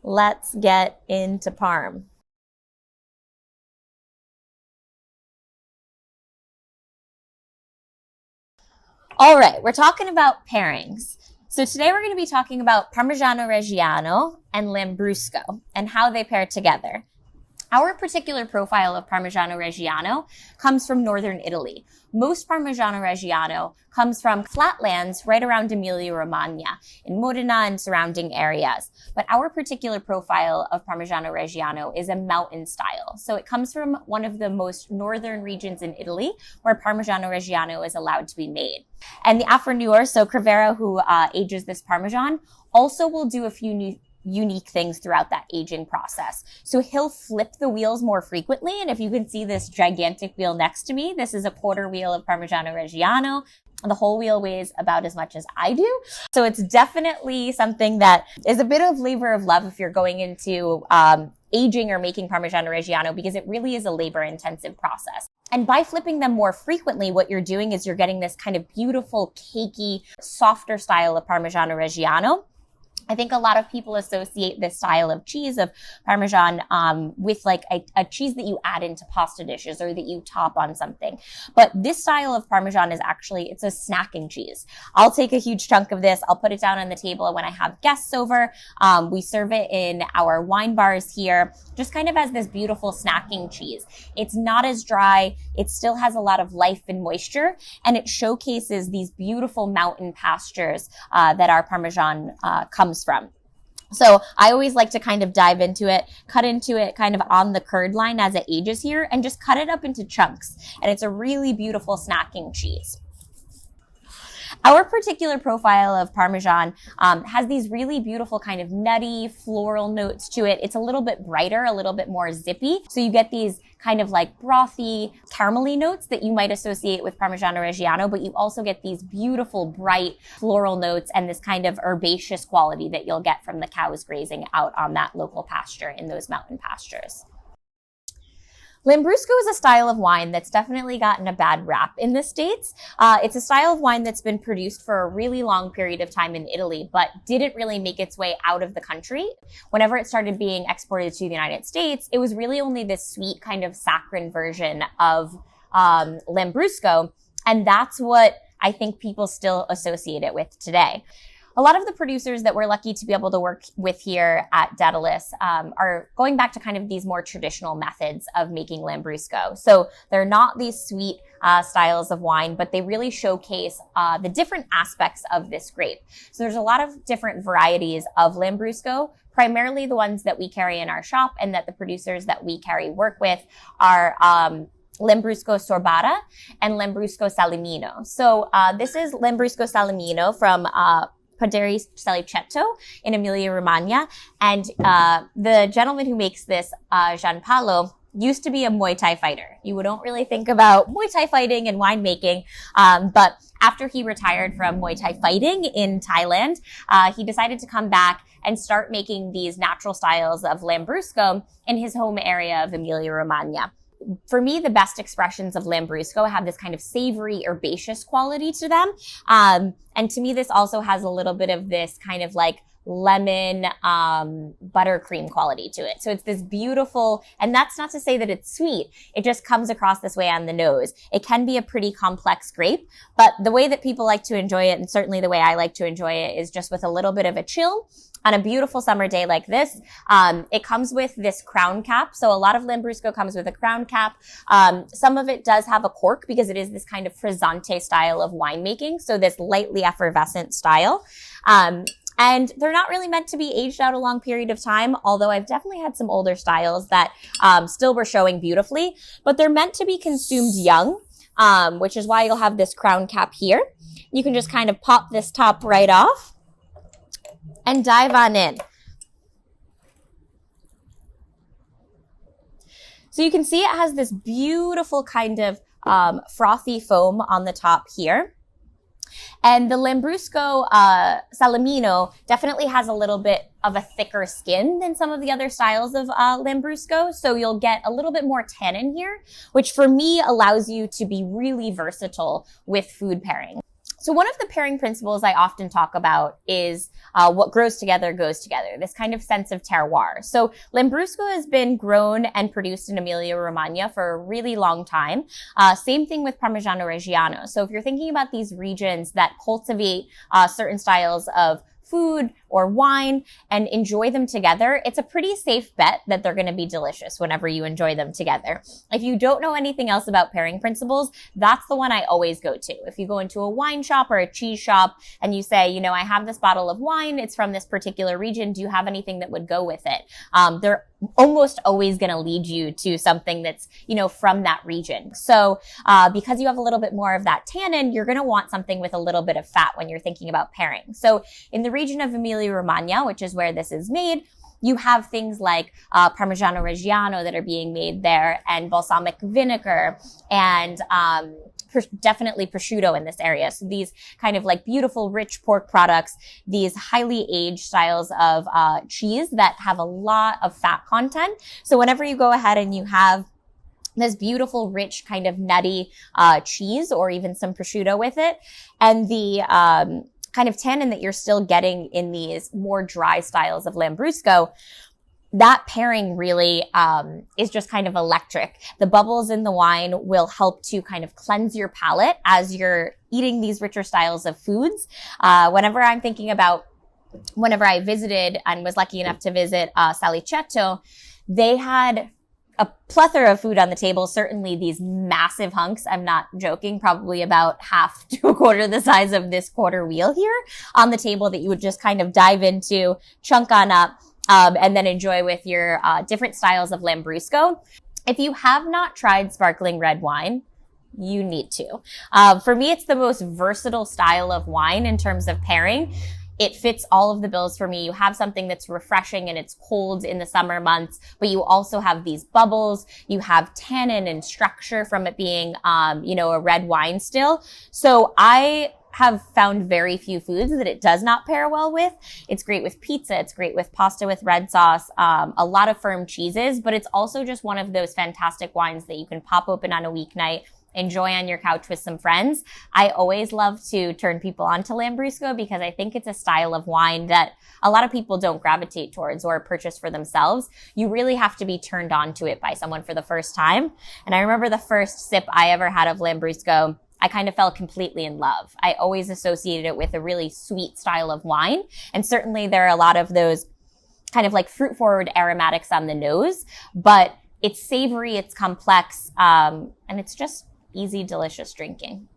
Let's get into Parm. All right, we're talking about pairings. So today we're going to be talking about Parmigiano Reggiano and Lambrusco and how they pair together. Our particular profile of Parmigiano Reggiano comes from northern Italy. Most Parmigiano Reggiano comes from flatlands right around Emilia-Romagna in Modena and surrounding areas. But our particular profile of Parmigiano Reggiano is a mountain style. So it comes from one of the most northern regions in Italy where Parmigiano Reggiano is allowed to be made. And the affineur, so Crevera, who ages this Parmesan, also will do a few unique things throughout that aging process. So he'll flip the wheels more frequently. And if you can see this gigantic wheel next to me, this is a quarter wheel of Parmigiano Reggiano. The whole wheel weighs about as much as I do. So it's definitely something that is a bit of labor of love if you're going into aging or making Parmigiano Reggiano, because it really is a labor intensive process. And by flipping them more frequently, what you're doing is you're getting this kind of beautiful, cakey, softer style of Parmigiano Reggiano. I think a lot of people associate this style of cheese of Parmesan with like a cheese that you add into pasta dishes or that you top on something. But this style of Parmesan is actually, it's a snacking cheese. I'll take a huge chunk of this. I'll put it down on the table when I have guests over. We serve it in our wine bars here, just kind of as this beautiful snacking cheese. It's not as dry. It still has a lot of life and moisture, and it showcases these beautiful mountain pastures that our Parmesan comes from. So I always like to kind of dive into it, cut into it kind of on the curd line as it ages here, and just cut it up into chunks. And it's a really beautiful snacking cheese. Our particular profile of Parmesan has these really beautiful kind of nutty floral notes to it. It's a little bit brighter, a little bit more zippy. So you get these kind of like brothy, caramelly notes that you might associate with Parmigiano Reggiano, but you also get these beautiful, bright floral notes and this kind of herbaceous quality that you'll get from the cows grazing out on that local pasture in those mountain pastures. Lambrusco is a style of wine that's definitely gotten a bad rap in the States. It's a style of wine that's been produced for a really long period of time in Italy, but didn't really make its way out of the country. Whenever it started being exported to the United States, it was really only this sweet kind of saccharine version of Lambrusco, and that's what I think people still associate it with today. A lot of the producers that we're lucky to be able to work with here at Dedalus are going back to kind of these more traditional methods of making Lambrusco. So they're not these sweet styles of wine, but they really showcase the different aspects of this grape. So there's a lot of different varieties of Lambrusco. Primarily the ones that we carry in our shop and that the producers that we carry work with are Lambrusco Sorbara and Lambrusco Salamino. So this is Lambrusco Salamino from Pairings Salicetto in Emilia-Romagna. And the gentleman who makes this, Gianpaolo, used to be a Muay Thai fighter. You don't really think about Muay Thai fighting and winemaking, but after he retired from Muay Thai fighting in Thailand, he decided to come back and start making these natural styles of Lambrusco in his home area of Emilia-Romagna. For me, the best expressions of Lambrusco have this kind of savory, herbaceous quality to them. And to me, this also has a little bit of this kind of like lemon, buttercream quality to it. So it's this beautiful, and that's not to say that it's sweet. It just comes across this way on the nose. It can be a pretty complex grape, but the way that people like to enjoy it, and certainly the way I like to enjoy it, is just with a little bit of a chill. On a beautiful summer day like this, it comes with this crown cap. So a lot of Lambrusco comes with a crown cap. Some of it does have a cork because it is this kind of frizzante style of winemaking. So this lightly effervescent style. And they're not really meant to be aged out a long period of time, although I've definitely had some older styles that still were showing beautifully. But they're meant to be consumed young, which is why you'll have this crown cap here. You can just kind of pop this top right off and dive on in. So you can see it has this beautiful kind of frothy foam on the top here. And the Lambrusco Salamino definitely has a little bit of a thicker skin than some of the other styles of Lambrusco. So you'll get a little bit more tannin here, which for me allows you to be really versatile with food pairing. So one of the pairing principles I often talk about is what grows together goes together, this kind of sense of terroir. So Lambrusco has been grown and produced in Emilia-Romagna for a really long time. Same thing with Parmigiano Reggiano. So if you're thinking about these regions that cultivate certain styles of food or wine and enjoy them together, it's a pretty safe bet that they're going to be delicious whenever you enjoy them together. If you don't know anything else about pairing principles, that's the one I always go to. If you go into a wine shop or a cheese shop and you say, I have this bottle of wine, it's from this particular region, do you have anything that would go with it? They're almost always going to lead you to something that's, from that region. So, because you have a little bit more of that tannin, you're going to want something with a little bit of fat when you're thinking about pairing. So in the region of Emilia-Romagna, which is where this is made, you have things like Parmigiano Reggiano that are being made there, and balsamic vinegar, and definitely prosciutto in this area. So these kind of like beautiful, rich pork products, these highly aged styles of cheese that have a lot of fat content. So whenever you go ahead and you have this beautiful, rich, kind of nutty cheese, or even some prosciutto with it, and the kind of tannin that you're still getting in these more dry styles of Lambrusco, that pairing really is just kind of electric. The bubbles in the wine will help to kind of cleanse your palate as you're eating these richer styles of foods. Whenever I visited and was lucky enough to visit Salicetto, they had a plethora of food on the table, certainly these massive hunks. I'm not joking, probably about half to a quarter the size of this quarter wheel here on the table that you would just kind of dive into, chunk on up, and then enjoy with your different styles of Lambrusco. If you have not tried sparkling red wine, you need to. For me, it's the most versatile style of wine in terms of pairing. It fits all of the bills for me. You have something that's refreshing and it's cold in the summer months, but you also have these bubbles. You have tannin and structure from it being, a red wine still. So I have found very few foods that it does not pair well with. It's great with pizza. It's great with pasta with red sauce, a lot of firm cheeses, but it's also just one of those fantastic wines that you can pop open on a weeknight, enjoy on your couch with some friends. I always love to turn people onto Lambrusco because I think it's a style of wine that a lot of people don't gravitate towards or purchase for themselves. You really have to be turned on to it by someone for the first time. And I remember the first sip I ever had of Lambrusco, I kind of fell completely in love. I always associated it with a really sweet style of wine. And certainly there are a lot of those kind of like fruit forward aromatics on the nose, but it's savory, it's complex, and it's just easy, delicious drinking.